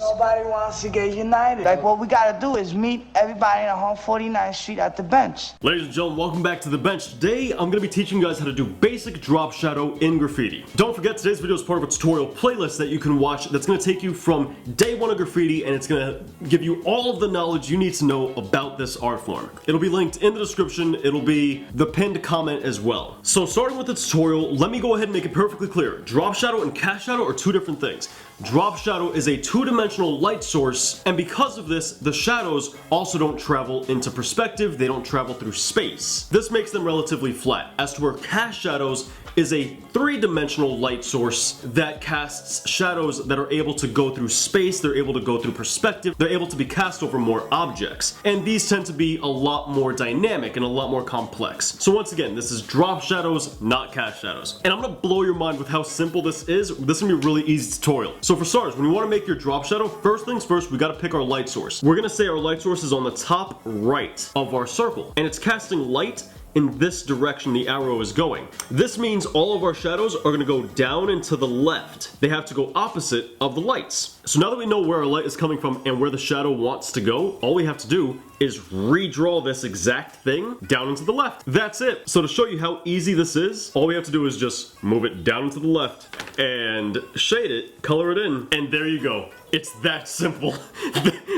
Nobody wants to get united. Like, what we gotta do is meet everybody on 149th Street at the bench. Ladies and gentlemen, welcome back to the bench. Today, I'm gonna be teaching you guys how to do basic drop shadow in graffiti. Don't forget, today's video is part of a tutorial playlist that you can watch that's gonna take you from day one of graffiti, and it's gonna give you all of the knowledge you need to know about this art form. It'll be linked in the description. It'll be the pinned comment as well. So starting with the tutorial, let me go ahead and make it perfectly clear. Drop shadow and cast shadow are two different things. Drop shadow is a two-dimensional light source, and because of this, the shadows also don't travel into perspective, they don't travel through space. This makes them relatively flat, as to where cast shadows is a three-dimensional light source that casts shadows that are able to go through space, they're able to go through perspective, they're able to be cast over more objects, and these tend to be a lot more dynamic and a lot more complex. So once again, this is drop shadows, not cast shadows. And I'm gonna blow your mind with how simple this is. This is gonna be a really easy tutorial. So for starters, when you want to make your drop shadow, first things first, we got to pick our light source. We're gonna say our light source is on the top right of our circle, and it's casting light in this direction the arrow is going. This means all of our shadows are going to go down and to the left. They have to go opposite of the lights. So now that we know where our light is coming from and where the shadow wants to go, all we have to do is redraw this exact thing down and to the left. That's it. So to show you how easy this is, all we have to do is just move it down and to the left and shade it, color it in, and there you go. It's that simple.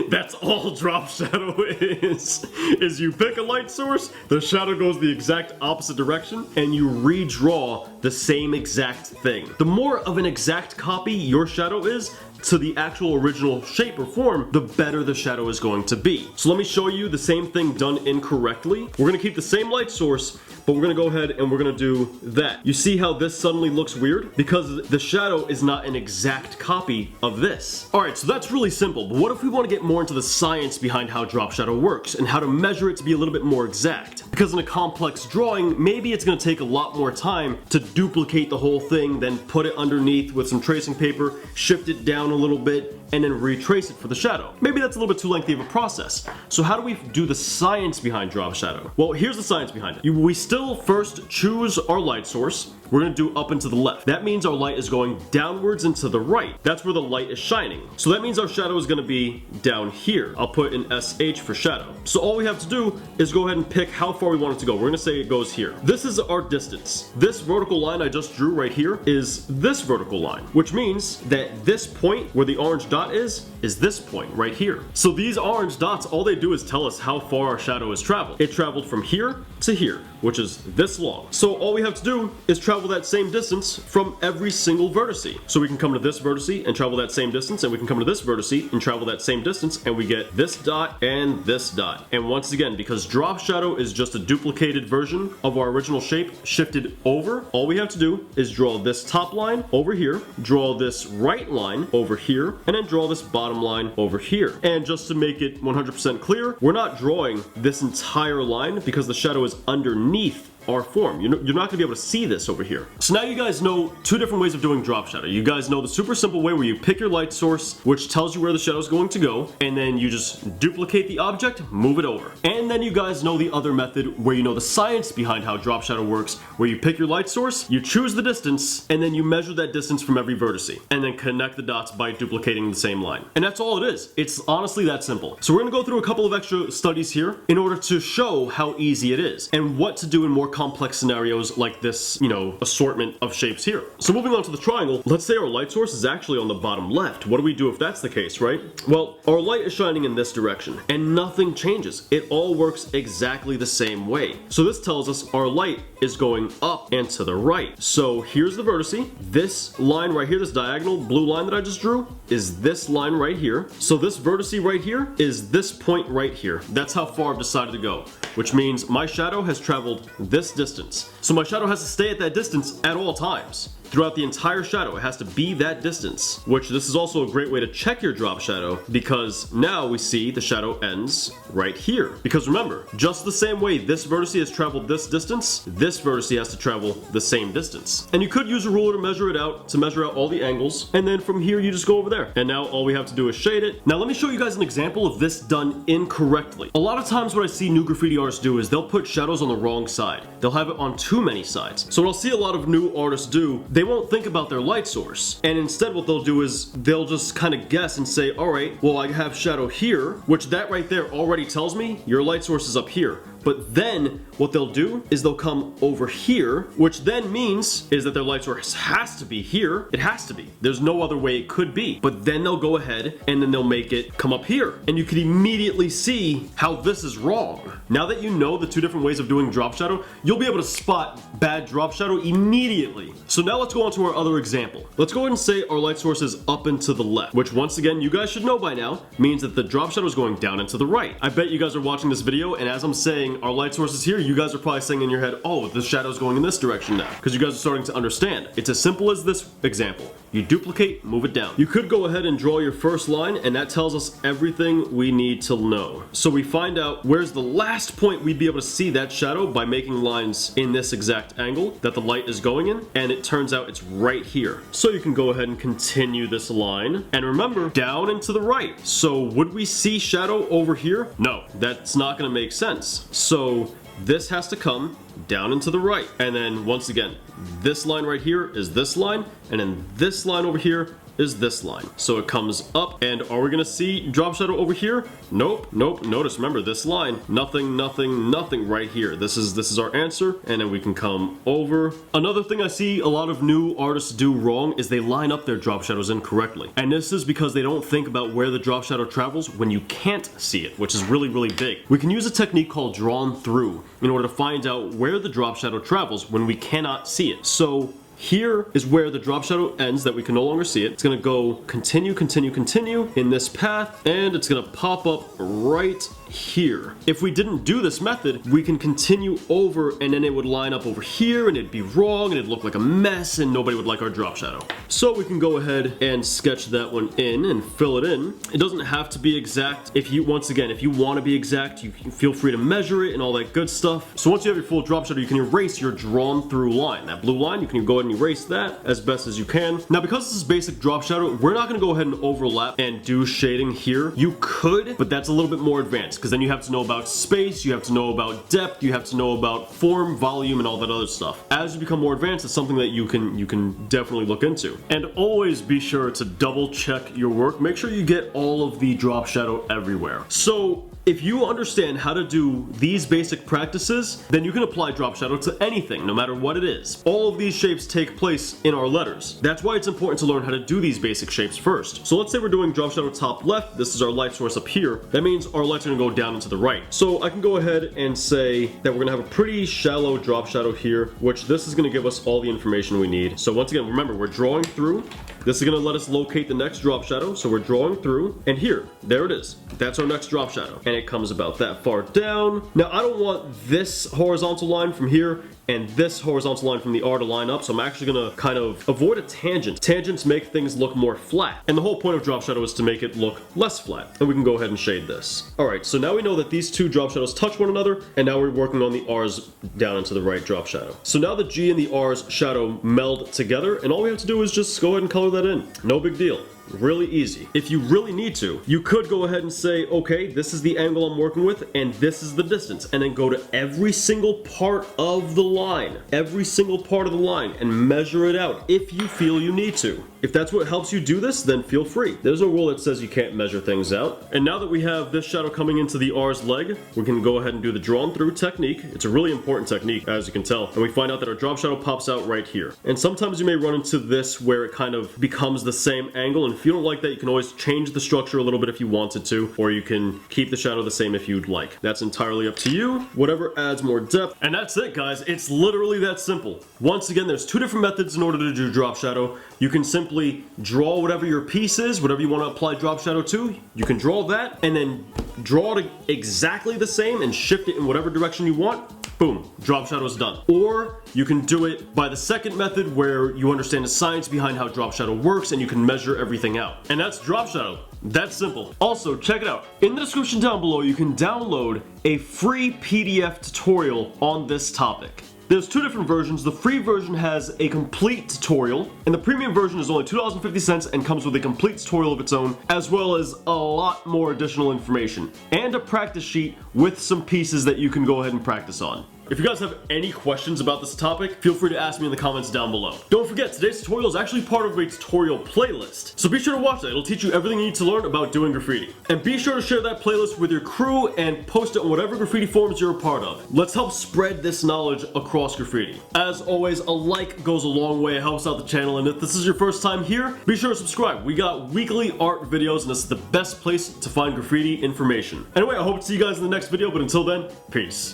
That's all drop shadow is you pick a light source, the shadow goes the exact opposite direction, and you redraw the same exact thing. The more of an exact copy your shadow is to the actual original shape or form, the better the shadow is going to be. So let me show you the same thing done incorrectly. We're gonna keep the same light source, but we're gonna go ahead and we're gonna do that. You see how this suddenly looks weird? Because the shadow is not an exact copy of this. Alright, so that's really simple, but what if we want to get more into the science behind how drop shadow works and how to measure it to be a little bit more exact? Because in a complex drawing, maybe it's gonna take a lot more time to duplicate the whole thing, then put it underneath with some tracing paper, shift it down a little bit, and then retrace it for the shadow. Maybe that's a little bit too lengthy of a process. So how do we do the science behind drop shadow? Well, here's the science behind it. We still first choose our light source. We're gonna do up and to the left. That means our light is going downwards and to the right. That's where the light is shining. So that means our shadow is gonna be down here. I'll put an SH for shadow. So all we have to do is go ahead and pick how far we want it to go. We're gonna say it goes here. This is our distance. This vertical line I just drew right here is this vertical line, which means that this point where the orange dot is this point right here. So these orange dots, all they do is tell us how far our shadow has traveled. It traveled from here to here, which is this long. So all we have to do is travel that same distance from every single vertice. So we can come to this vertice and travel that same distance, and we can come to this vertice and travel that same distance, and we get this dot and this dot. And once again, because drop shadow is just a duplicated version of our original shape shifted over, all we have to do is draw this top line over here, draw this right line over here, and then draw this bottom line over here. And just to make it 100% clear, we're not drawing this entire line because the shadow is underneath our form. You're not gonna be able to see this over here. So now you guys know two different ways of doing drop shadow. You guys know the super simple way where you pick your light source, which tells you where the shadow is going to go, and then you just duplicate the object, move it over. And then you guys know the other method where you know the science behind how drop shadow works, where you pick your light source, you choose the distance, and then you measure that distance from every vertice, and then connect the dots by duplicating the same line. And that's all it is. It's honestly that simple. So we're gonna go through a couple of extra studies here in order to show how easy it is and what to do in more complex scenarios like this, assortment of shapes here. So moving on to the triangle, let's say our light source is actually on the bottom left. What do we do if that's the case, right? Well, our light is shining in this direction and nothing changes. It all works exactly the same way. So this tells us our light is going up and to the right. So here's the vertice. This line right here, this diagonal blue line that I just drew, is this line right here. So this vertice right here is this point right here. That's how far I've decided to go, which means my shadow has traveled this distance. So my shadow has to stay at that distance at all times. Throughout the entire shadow, it has to be that distance, which this is also a great way to check your drop shadow, because now we see the shadow ends right here. Because remember, just the same way this vertice has traveled this distance, this vertice has to travel the same distance. And you could use a ruler to measure it out, to measure out all the angles, and then from here you just go over there. And now all we have to do is shade it. Now let me show you guys an example of this done incorrectly. A lot of times when I see new graffiti artists do is they'll put shadows on the wrong side. They'll have it on too many sides. So what I'll see a lot of new artists do, they won't think about their light source. And instead what they'll do is they'll just kind of guess and say, all right, well, I have shadow here, which that right there already tells me your light source is up here. But then what they'll do is they'll come over here, which then means is that their light source has to be here. It has to be. There's no other way it could be. But then they'll go ahead and then they'll make it come up here. And you can immediately see how this is wrong. Now that you know the two different ways of doing drop shadow, you'll be able to spot bad drop shadow immediately. So now let's go on to our other example. Let's go ahead and say our light source is up and to the left, which once again, you guys should know by now, means that the drop shadow is going down and to the right. I bet you guys are watching this video, and as I'm saying our light source is here, you guys are probably saying in your head, oh, the shadow's going in this direction now, because you guys are starting to understand. It's as simple as this example. You duplicate, move it down. You could go ahead and draw your first line, and that tells us everything we need to know. So we find out where's the last point we'd be able to see that shadow by making lines in this exact angle that the light is going in, and it turns out it's right here. So you can go ahead and continue this line, and remember, down and to the right. So would we see shadow over here? No, that's not gonna make sense. So this has to come down and to the right. And then once again, this line right here is this line, and then this line over here is this line. So it comes up, and are we gonna see drop shadow over here? Nope, nope. Notice, remember this line, nothing, nothing, nothing right here. This is our answer, and then we can come over. Another thing I see a lot of new artists do wrong is they line up their drop shadows incorrectly. And this is because they don't think about where the drop shadow travels when you can't see it, which is really, really big. We can use a technique called drawn through in order to find out where the drop shadow travels when we cannot see it. So here is where the drop shadow ends that we can no longer see it. It's gonna go continue, continue, continue in this path, and it's gonna pop up right here. If we didn't do this method, we can continue over, and then it would line up over here, and it'd be wrong, and it'd look like a mess, and nobody would like our drop shadow. So we can go ahead and sketch that one in and fill it in. It doesn't have to be exact. If you, once again, if you want to be exact, you can feel free to measure it and all that good stuff. So once you have your full drop shadow, you can erase your drawn through line. That blue line, you can go ahead and erase that as best as you can. Now, because this is basic drop shadow, we're not gonna go ahead and overlap and do shading here. You could, but that's a little bit more advanced, because then you have to know about space, you have to know about depth, you have to know about form, volume, and all that other stuff. As you become more advanced, it's something that you can definitely look into. And always be sure to double check your work. Make sure you get all of the drop shadow everywhere. So if you understand how to do these basic practices, then you can apply drop shadow to anything, no matter what it is. All of these shapes take place in our letters. That's why it's important to learn how to do these basic shapes first. So let's say we're doing drop shadow top left. This is our light source up here. That means our lights are gonna go down and to the right. So I can go ahead and say that we're gonna have a pretty shallow drop shadow here, which this is gonna give us all the information we need. So once again, remember, we're drawing through. This is gonna let us locate the next drop shadow. So we're drawing through, and here, there it is. That's our next drop shadow. And it comes about that far down. Now, I don't want this horizontal line from here and this horizontal line from the R to line up, so I'm actually gonna kind of avoid a tangent. Tangents make things look more flat, and the whole point of drop shadow is to make it look less flat. And we can go ahead and shade this. All right, so now we know that these two drop shadows touch one another, and now we're working on the R's down into the right drop shadow. So now the G and the R's shadow meld together, and all we have to do is just go ahead and color that in. No big deal. Really easy. If you really need to, you could go ahead and say, okay, this is the angle I'm working with, and this is the distance, and then go to every single part of the line, and measure it out if you feel you need to. If that's what helps you do this, then feel free. There's no rule that says you can't measure things out. And now that we have this shadow coming into the R's leg, we can go ahead and do the drawn through technique. It's a really important technique, as you can tell. And we find out that our drop shadow pops out right here. And sometimes you may run into this where it kind of becomes the same angle, and if you don't like that, you can always change the structure a little bit if you wanted to, or you can keep the shadow the same if you'd like. That's entirely up to you, whatever adds more depth. And that's it, guys. It's literally that simple. Once again, there's two different methods in order to do drop shadow. You can simply draw whatever your piece is, whatever you want to apply drop shadow to. You can draw that and then draw it exactly the same and shift it in whatever direction you want. Boom, drop shadow is done. Or you can do it by the second method where you understand the science behind how drop shadow works and you can measure everything out. And that's drop shadow. That's simple. Also, check it out. In the description down below, you can download a free PDF tutorial on this topic. There's two different versions. The free version has a complete tutorial, and the premium version is only $2.50 and comes with a complete tutorial of its own, as well as a lot more additional information, and a practice sheet with some pieces that you can go ahead and practice on. If you guys have any questions about this topic, feel free to ask me in the comments down below. Don't forget, today's tutorial is actually part of a tutorial playlist, so be sure to watch that. It'll teach you everything you need to learn about doing graffiti. And be sure to share that playlist with your crew and post it on whatever graffiti forums you're a part of. Let's help spread this knowledge across graffiti. As always, a like goes a long way, it helps out the channel, and if this is your first time here, be sure to subscribe. We got weekly art videos, and this is the best place to find graffiti information. Anyway, I hope to see you guys in the next video, but until then, peace.